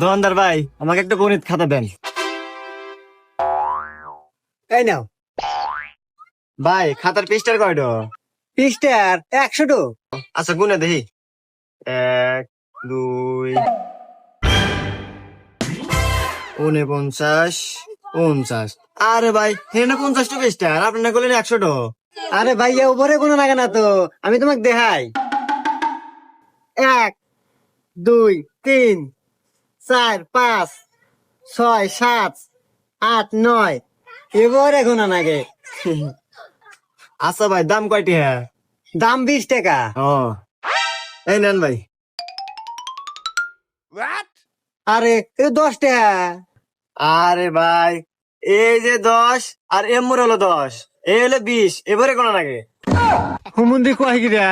দোকানদার ভাই, আমাকে একটা গণিত খাতা দেন। এই নাও। ভাই, খাতার পৃষ্ঠার কয়টো? পৃষ্ঠার 100টো। আচ্ছা, গুনে দেখি। 1, 2, 49, 50। আরে ভাই, এখানে 50টা পৃষ্ঠা, আর আপনি না করলেন 100টো। আরে ভাইয়া, উপরে কোনো লাগে না তো, আমি তোমাকে দেখাই। 1, 2, 3, 4, 5, 6, 7, 8, 9। এবারে গোনা লাগে। আচ্ছা ভাই, দাম কয়টি? হ্যাঁ, দাম 20 টাকা। ও, এই নেন ভাই। আরে এটা 10 টাকা। আরে ভাই, এই যে 10 আর এমর হলো 10, এই হলো 20, এবারে কোন লাগে? হুমুন্দি কয় গিরা।